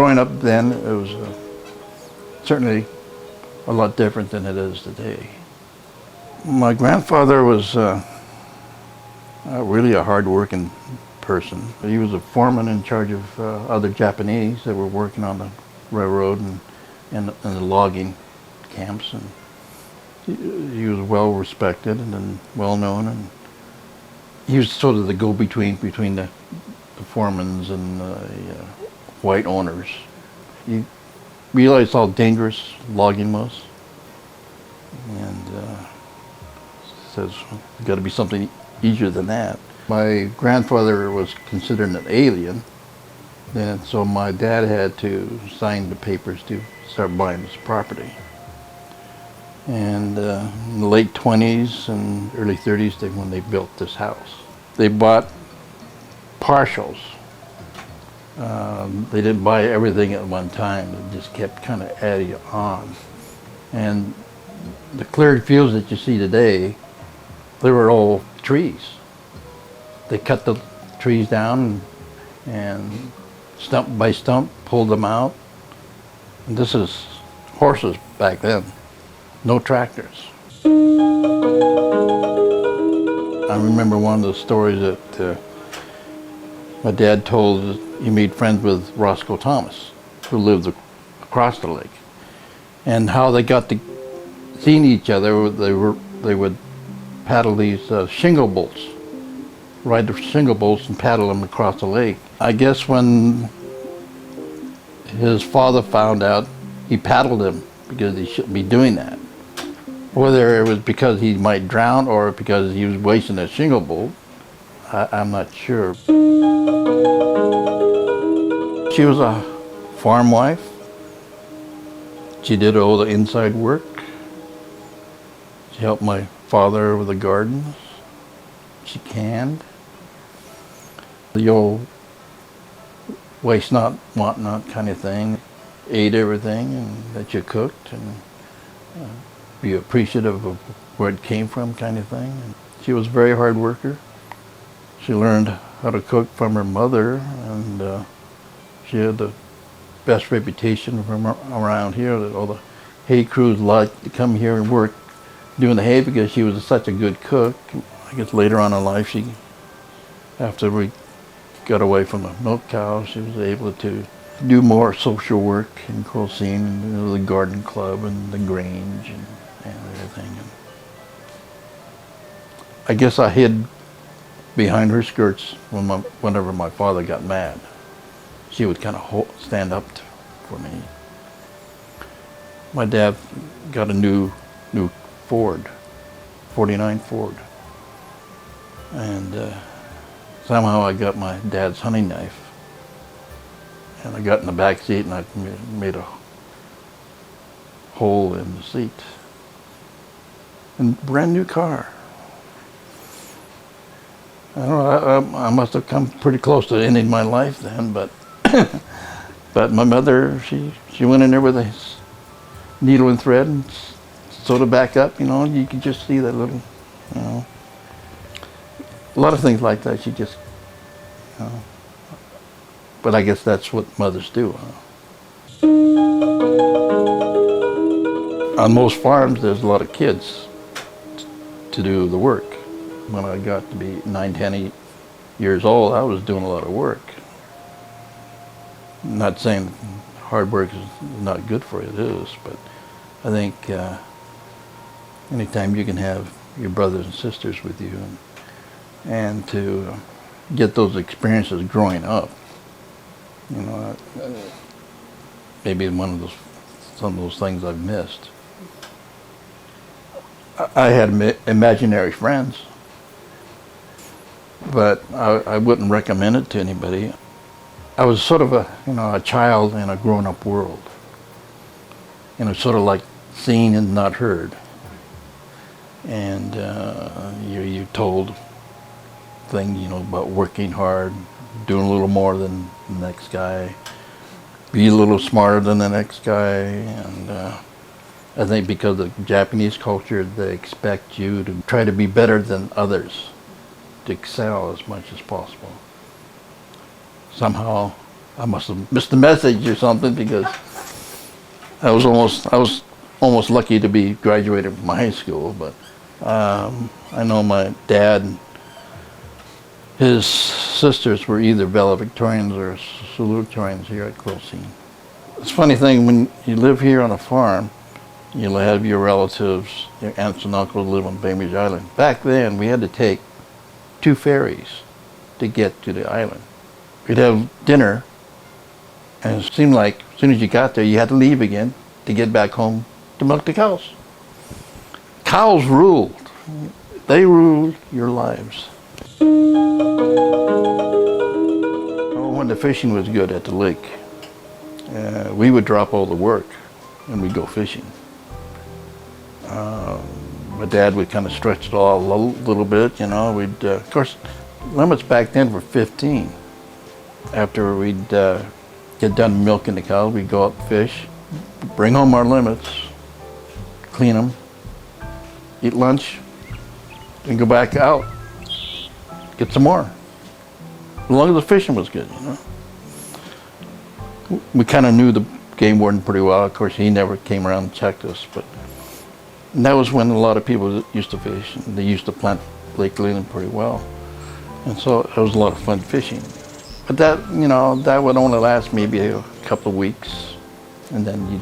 growing up then, it was certainly a lot different than it is today. My grandfather was really a hard-working person. He was a foreman in charge of other Japanese that were working on the railroad and the logging camps, and he was well respected and well known, and he was sort of the go-between between the foremans and the white owners. He realized how dangerous logging was, and says there's got to be something easier than that. My grandfather was considered an alien, and so my dad had to sign the papers to start buying this property. And in the late 20s and early 30s, when they built this house, they bought partials. They didn't buy everything at one time. They just kept kind of adding on. And the cleared fields that you see today, they were all trees. They cut the trees down and stump by stump pulled them out. And this is horses back then, no tractors. I remember one of the stories that my dad told. He made friends with Roscoe Thomas, who lived across the lake, and how they got to seeing each other. They would paddle these shingle boats, ride the shingle boats and paddle them across the lake. I guess when his father found out, he paddled him because he shouldn't be doing that. Whether it was because he might drown or because he was wasting a shingle boat, I'm not sure. She was a farm wife. She did all the inside work. She helped my father with the gardens. She canned. The old waste not, want not kind of thing. Ate everything that you cooked and be appreciative of where it came from kind of thing. And she was a very hard worker. She learned how to cook from her mother, and she had the best reputation from around here that all the hay crews liked to come here and work doing the hay because she was such a good cook. I guess later on in life, after we got away from the milk cows, she was able to do more social work in Quilcene, and the garden club and the Grange and everything. And I guess I hid behind her skirts whenever my father got mad. She would kind of stand up for me. My dad got a new Ford, 49 Ford. And somehow I got my dad's hunting knife. And I got in the back seat and I made a hole in the seat. And brand new car. I don't know, I must have come pretty close to ending my life then, but but my mother, she went in there with a needle and thread and sewed it back up, and you could just see that little, a lot of things like that, she just, but I guess that's what mothers do. On most farms, there's a lot of kids to do the work. When I got to be 9, 10 years old, I was doing a lot of work. Not saying hard work is not good for you, it is, but I think anytime you can have your brothers and sisters with you and to get those experiences growing up, maybe some of those things I've missed. I had imaginary friends, but I wouldn't recommend it to anybody. I was sort of a child in a grown-up world. Sort of like seen and not heard. And you're told things, about working hard, doing a little more than the next guy, be a little smarter than the next guy, and I think because of Japanese culture, they expect you to try to be better than others, to excel as much as possible. Somehow I must have missed the message or something, because I was almost lucky to be graduated from high school. But I know my dad, his sisters were either valedictorians or salutatorians here at Quilcene. It's a funny thing, when you live here on a farm, you'll have your relatives, your aunts and uncles live on Bainbridge Island. Back then, we had to take 2 ferries to get to the island. We'd have dinner, and it seemed like as soon as you got there, you had to leave again to get back home to milk the cows. Cows ruled. They ruled your lives. Oh, when the fishing was good at the lake, we would drop all the work and we'd go fishing. My dad would kind of stretch it all a little bit, you know. We'd, of course, limits back then were 15. After we'd get done milking the cows, we'd go out and fish, bring home our limits, clean them, eat lunch, and go back out, get some more. As long as the fishing was good, you know. We kind of knew the game warden pretty well. Of course, he never came around and checked us, but that was when a lot of people used to fish, and they used to plant Lake Leland pretty well. And so it was a lot of fun fishing. But that, you know, that would only last maybe a couple of weeks, and then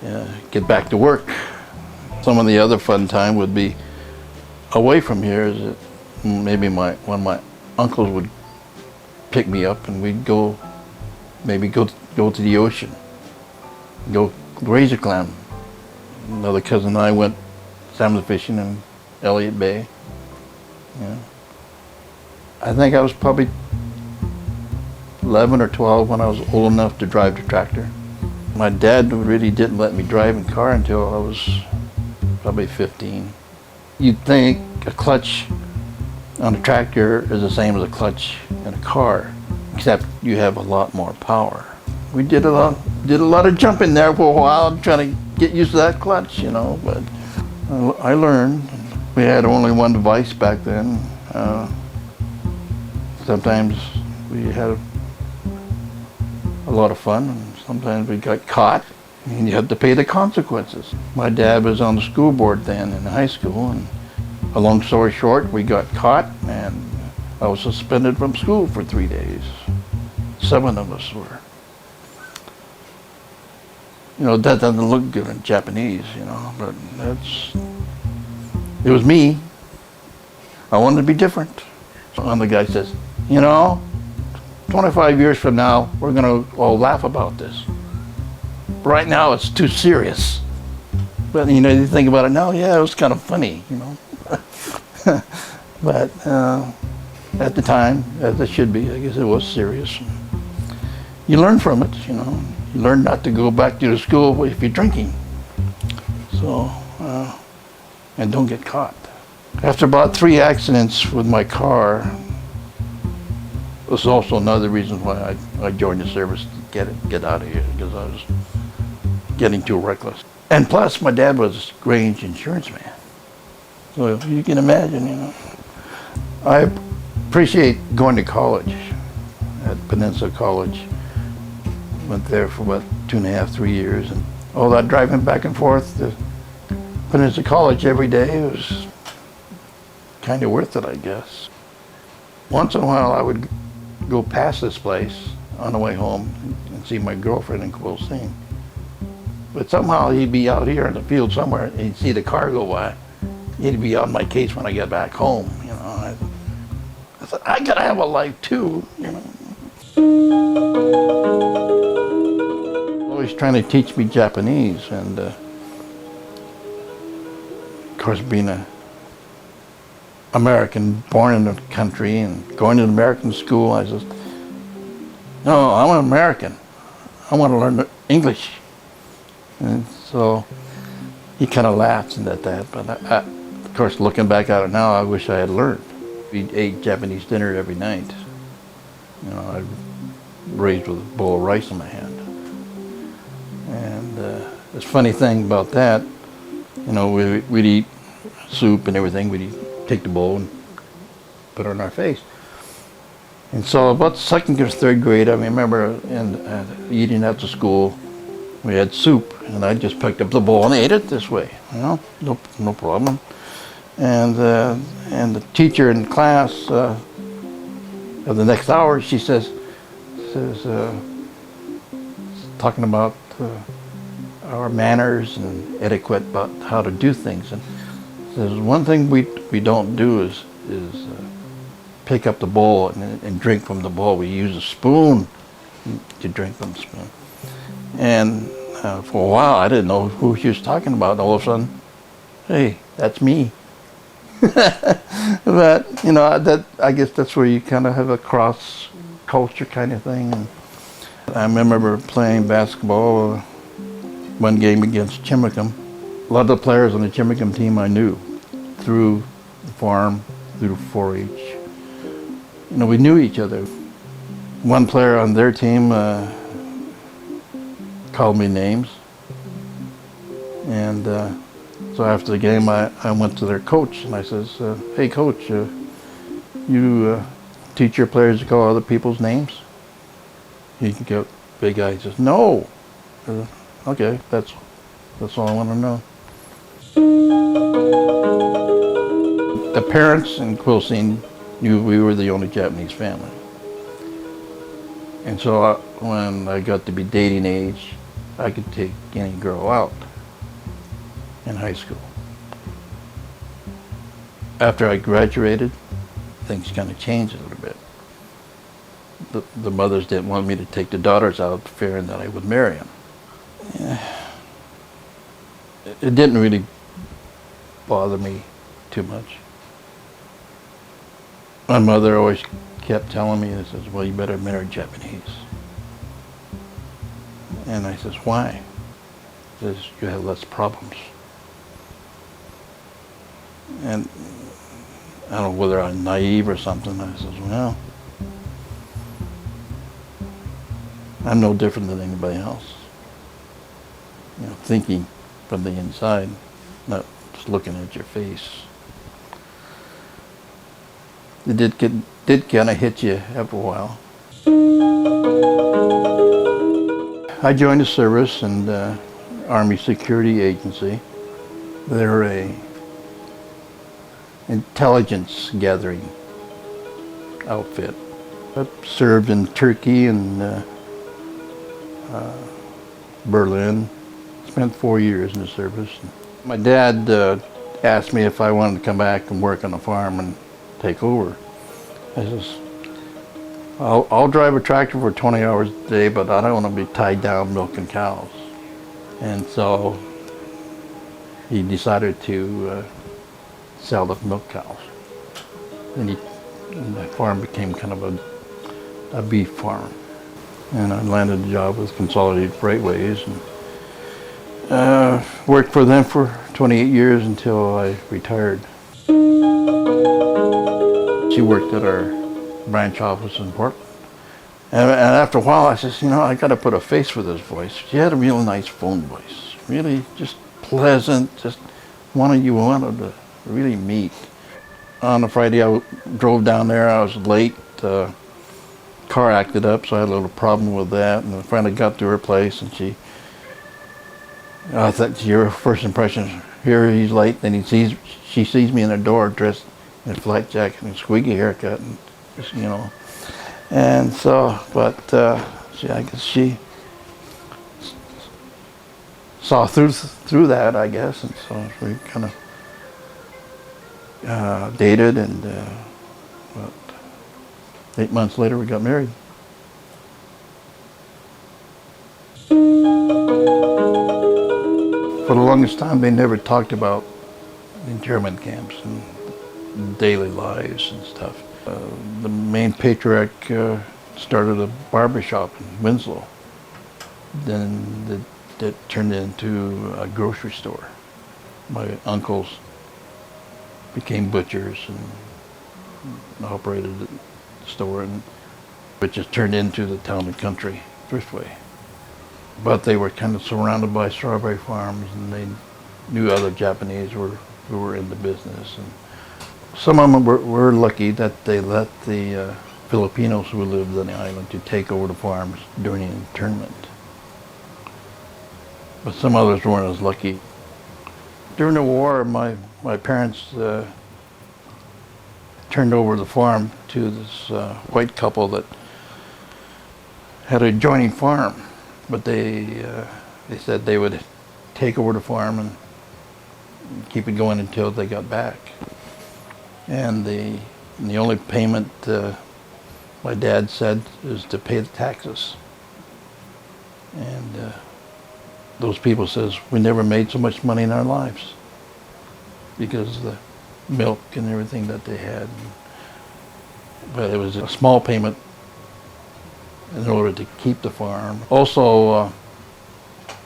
you'd get back to work. Some of the other fun time would be away from here. Is that maybe one of my uncles would pick me up, and we'd go to the ocean, go razor clam. Another cousin and I went salmon fishing in Elliott Bay. Yeah. I think I was probably 11 or 12 when I was old enough to drive the tractor. My dad really didn't let me drive in car until I was probably 15. You'd think a clutch on a tractor is the same as a clutch in a car, except you have a lot more power. We did a lot of jumping there for a while, trying to get used to that clutch, you know, but I learned. We had only one device back then. Sometimes we had a lot of fun, and sometimes we got caught, and you had to pay the consequences. My dad was on the school board then in high school, and a long story short, we got caught, and I was suspended from school for 3 days. 7 of us were. You know, that doesn't look good in Japanese, you know, but it was me. I wanted to be different. And the guy says, you know, 25 years from now, we're going to all laugh about this. Right now, it's too serious. But, you know, you think about it now, yeah, it was kind of funny, you know. But at the time, as it should be, I guess it was serious. You learn from it, you know. You learn not to go back to the school if you're drinking. So, and don't get caught. After about 3 accidents with my car, was also another reason why I joined the service to get out of here, because I was getting too reckless. And plus, my dad was a Grange insurance man. So you can imagine, you know. I appreciate going to college at Peninsula College. Went there for about 2.5, 3 years, and all that driving back and forth to Peninsula College every day was kind of worth it, I guess. Once in a while, I would go past this place on the way home and see my girlfriend in Quilcene. But somehow he'd be out here in the field somewhere, and he'd see the car go by. He'd be on my case when I get back home, you know. I thought, I gotta have a life too, you know. Always trying to teach me Japanese, and of course, being an American, born in the country and going to an American school, I said, no, I'm an American. I want to learn English. And so he kind of laughs at that, but of course, looking back at it now, I wish I had learned. We ate Japanese dinner every night. You know, I was raised with a bowl of rice in my hand. And the funny thing about that, you know, we'd eat soup and everything. We'd take the bowl and put it on our face. And so about second or third grade, I remember eating after school, we had soup, and I just picked up the bowl and ate it this way, no problem. And the teacher in class of the next hour, she says, talking about our manners and etiquette about how to do things, and says one thing we don't do is pick up the bowl and drink from the bowl. We use a spoon to drink from the spoon. And for a while, I didn't know who she was talking about. All of a sudden, hey, that's me. But I guess that's where you kind of have a cross culture kind of thing. And I remember playing basketball one game against Chimicum. A lot of the players on the Chimicum team I knew through the farm, through 4-H. We knew each other. One player on their team called me names. And so after the game, I went to their coach and I says, hey coach, you teach your players to call other people's names? He can get big guy. He says, no. Okay, that's all I want to know. The parents in Quilcene knew we were the only Japanese family. And so when I got to be dating age, I could take any girl out in high school. After I graduated, things kind of changed a little bit. The mothers didn't want me to take the daughters out, fearing that I would marry them. It didn't really bother me too much. My mother always kept telling me, she says, well, you better marry Japanese. And I says, why? She says, you have less problems. And I don't know whether I'm naive or something. I says, well, I'm no different than anybody else. Thinking from the inside, not just looking at your face. It did kind of hit you after a while. I joined the service and Army Security Agency. They're a intelligence gathering outfit. I served in Turkey and Berlin. Spent 4 years in the service. My dad asked me if I wanted to come back and work on the farm and take over. I says, I'll drive a tractor for 20 hours a day, but I don't want to be tied down milking cows. And so he decided to sell the milk cows. And the farm became kind of a beef farm. And I landed a job with Consolidated Freightways and worked for them for 28 years until I retired. She worked at our branch office in Portland. And after a while I says, I got to put a face for this voice. She had a real nice phone voice. Really just pleasant, just one you wanted to really meet. On a Friday I drove down there, I was late. Car acted up, so I had a little problem with that. And I finally got to her place and I thought your first impression, here he's late, then she sees me in the door dressed in a flight jacket and a squeaky haircut, and just, and so, but I guess she saw through that, I guess, and so we kind of dated, and 8 months later we got married. For the longest time, they never talked about internment camps and daily lives and stuff. The main patriarch started a barbershop in Winslow. Then that turned into a grocery store. My uncles became butchers and operated the store, which just turned into the Town and Country Thriftway. But they were kind of surrounded by strawberry farms, and they knew other Japanese who were in the business. And some of them were lucky that they let the Filipinos who lived on the island to take over the farms during the internment. But some others weren't as lucky. During the war, my parents turned over the farm to this white couple that had an adjoining farm, but they said they would take over the farm and keep it going until they got back. And the only payment my dad said is to pay the taxes. And those people says we never made so much money in our lives because of the milk and everything that they had. But it was a small payment in order to keep the farm. Also,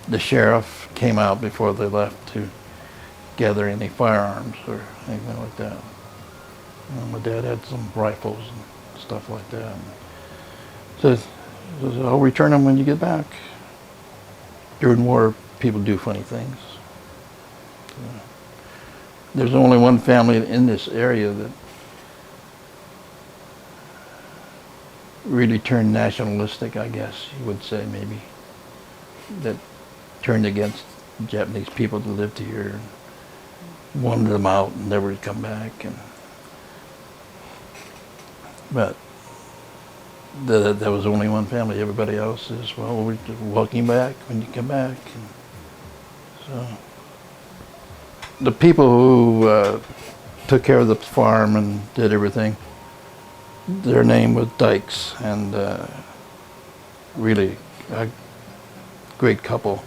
the sheriff came out before they left to gather any firearms or anything like that. My dad had some rifles and stuff like that. Says, I'll return them when you get back. During war, people do funny things. There's only one family in this area that really turned nationalistic, I guess you would say, maybe, that turned against Japanese people that lived here and wanted them out and never to come back. But that was only one family. Everybody else is, well, we're welcome back when you come back. And so the people who took care of the farm and did everything, their name was Dykes, and really a great couple.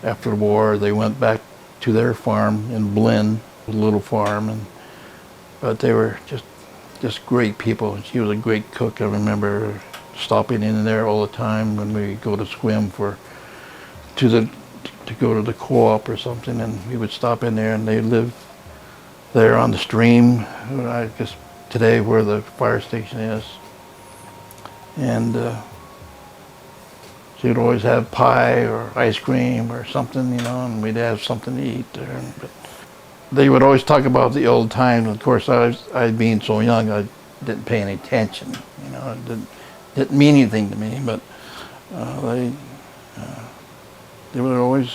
After the war, they went back to their farm in Blinn, a little farm, but they were just great people. She was a great cook. I remember stopping in there all the time when we go to swim to go to the co-op or something, and we would stop in there, and they lived there on the stream, I guess today where the fire station is. And she would always have pie or ice cream or something, and we'd have something to eat there. But they would always talk about the old times. Of course, I being so young, I didn't pay any attention. It didn't mean anything to me. But they would always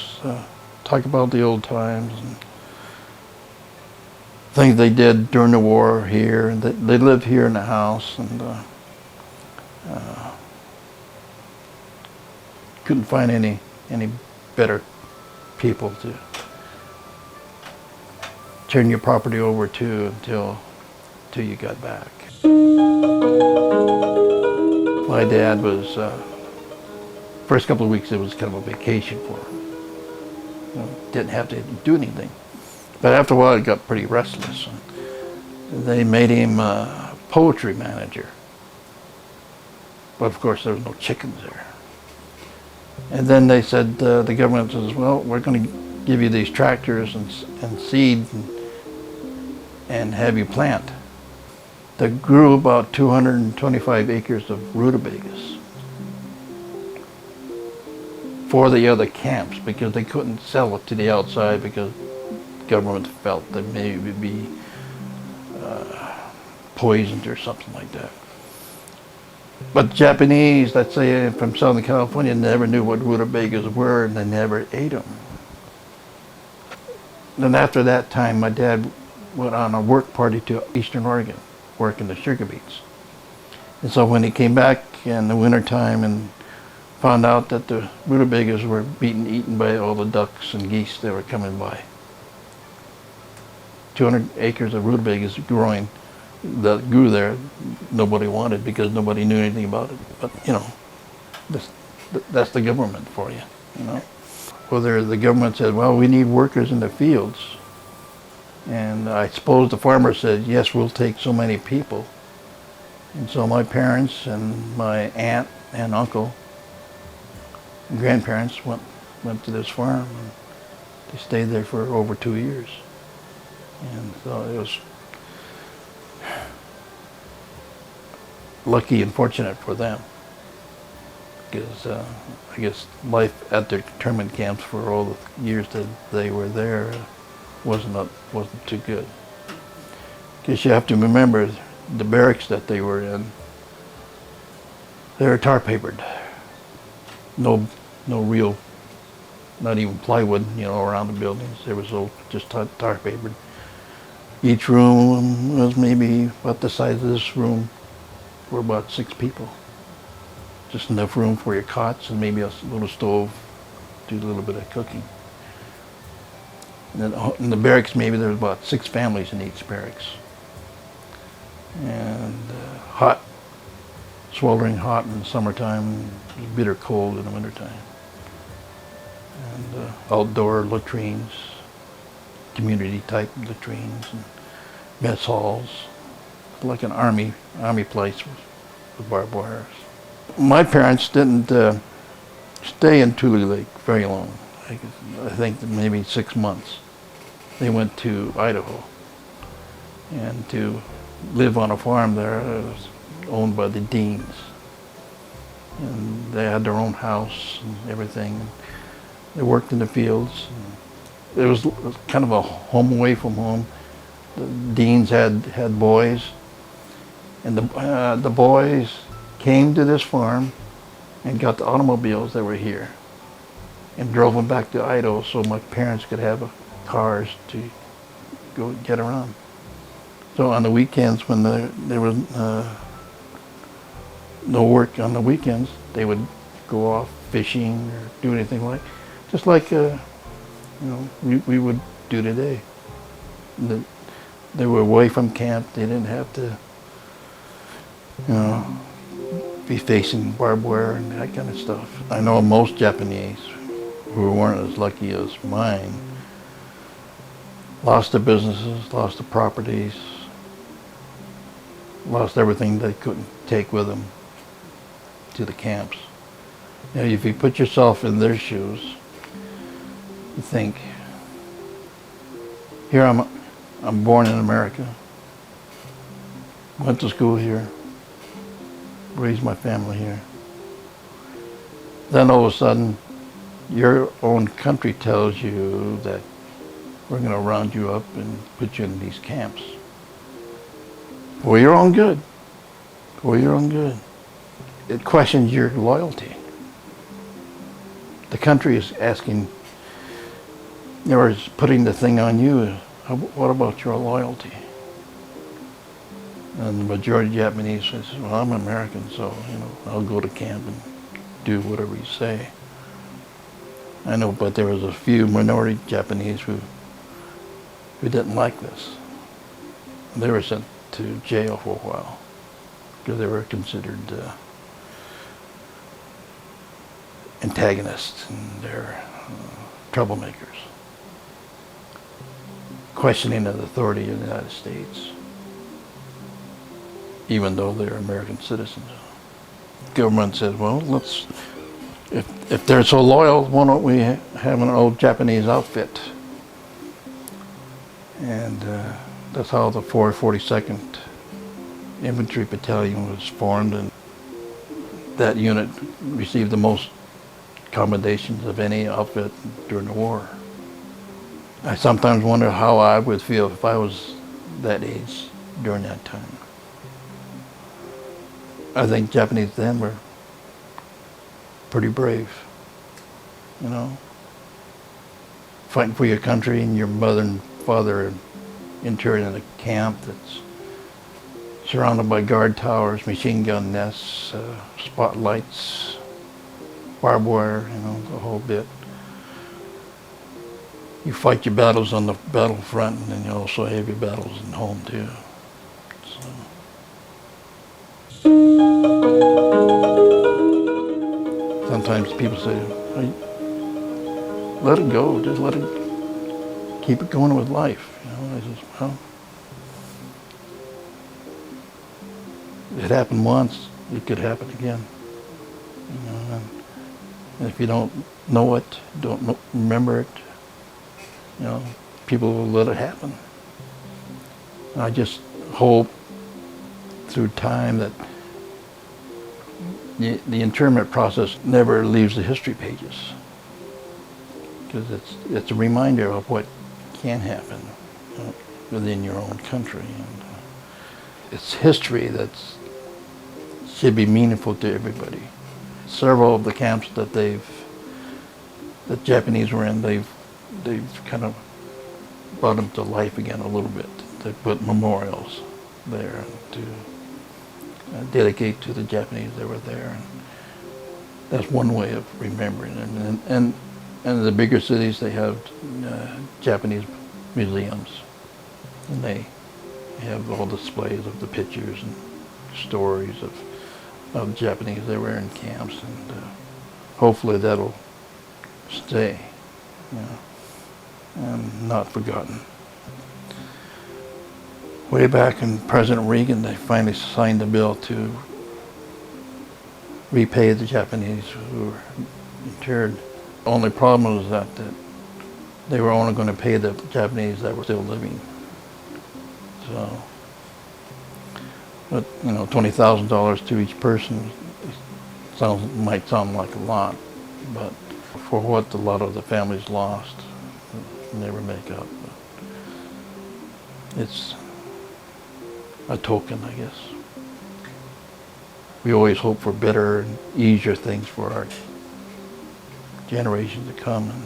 talk about the old times and things they did during the war here. And they lived here in the house, and couldn't find any better people to turn your property over to until you got back. My dad was, first couple of weeks it was kind of a vacation for him. Didn't have to do anything. But after a while it got pretty restless. And they made him a poetry manager. But of course there was no chickens there. And then they said, the government says, well, we're going to give you these tractors and seed and have you plant. They grew about 225 acres of rutabagas for the other camps because they couldn't sell it to the outside because the government felt they maybe be poisoned or something like that. But Japanese, let's say from Southern California, never knew what rutabagas were, and they never ate them. Then after that time, my dad went on a work party to Eastern Oregon, working the sugar beets. And so when he came back in the wintertime and found out that the rutabagas were being eaten by all the ducks and geese that were coming by. 200 acres of rutabagas that grew there, nobody wanted because nobody knew anything about it. But, that's the government for you, Whether the government said, well, we need workers in the fields. And I suppose the farmer said, yes, we'll take so many people. And so my parents and my aunt and uncle and grandparents went to this farm, and they stayed there for over 2 years. And so it was lucky and fortunate for them, because I guess life at their internment camps for all the years that they were there wasn't too good. Because you have to remember the barracks that they were in They were tar papered. No real, not even plywood, around the buildings. They were so just tar papered. Each room was maybe about the size of this room for about 6 people. Just enough room for your cots and maybe a little stove, do a little bit of cooking. And then in the barracks, maybe there was about 6 families in each barracks. And hot, sweltering hot in the summertime, bitter cold in the wintertime. And outdoor latrines, community type latrines, and mess halls, like an army place with barbed wires. My parents didn't stay in Tule Lake very long. I think maybe 6 months. They went to Idaho and to live on a farm there. It was owned by the Deans. And they had their own house and everything. They worked in the fields. It was kind of a home away from home. The Deans had boys, and the boys came to this farm and got the automobiles that were here and drove them back to Idaho so my parents could have cars to go get around. So on the weekends, when there was no work on the weekends, they would go off fishing or do anything just like we would do today. They were away from camp. They didn't have to, be facing barbed wire and that kind of stuff. I know most Japanese who weren't as lucky as mine lost their businesses, lost their properties, lost everything they couldn't take with them to the camps. If you put yourself in their shoes, you think, here I'm born in America, went to school here, raised my family here. Then all of a sudden, your own country tells you that we're going to round you up and put you in these camps. For your own good. For your own good. It questions your loyalty. The country is asking, or is putting the thing on you, what about your loyalty? And the majority of Japanese says, well, I'm American, so I'll go to camp and do whatever you say. I know, but there was a few minority Japanese who didn't like this. They were sent to jail for a while because they were considered antagonists and they're troublemakers, questioning the authority of the United States, even though they're American citizens. The government said, well, if they're so loyal, why don't we have an old Japanese outfit? And that's how the 442nd Infantry Battalion was formed, and that unit received the most commendations of any outfit during the war. I sometimes wonder how I would feel if I was that age during that time. I think Japanese then were pretty brave, fighting for your country and your mother and father interred in a camp that's surrounded by guard towers, machine gun nests, spotlights, barbed wire, the whole bit. You fight your battles on the battlefront, and then you also have your battles at home too. Sometimes people say, hey, let it go, just let it, keep it going with life. I says, well, it happened once, it could happen again. And if you don't know it, don't remember it, people will let it happen. And I just hope through time that the internment process never leaves the history pages, because it's a reminder of what can happen within your own country. And it's history that's should be meaningful to everybody. Several of the camps that the Japanese were in, they've kind of brought them to life again a little bit. They put memorials there to dedicate to the Japanese that were there. And that's one way of remembering them. And in the bigger cities, they have Japanese museums, and they have all displays of the pictures and stories of Japanese that were in camps, and hopefully that'll stay, and not forgotten. Way back in President Reagan, they finally signed a bill to repay the Japanese who were interned. The only problem was that they were only going to pay the Japanese that were still living. So, but $20,000 to each person might sound like a lot, but for what a lot of the families lost, never make up. But it's a token, I guess. We always hope for better and easier things for our generation to come, and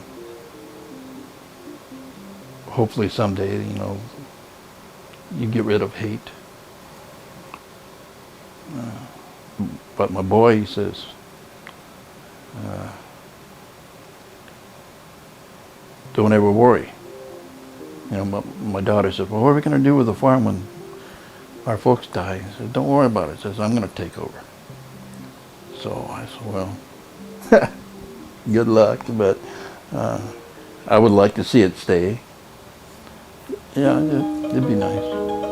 hopefully someday, you get rid of hate. But my boy, he says, don't ever worry. My daughter said, well, what are we going to do with the farm when our folks die? He said, don't worry about it. He says, I'm going to take over. So I said, well, good luck, but I would like to see it stay. Yeah, it'd be nice.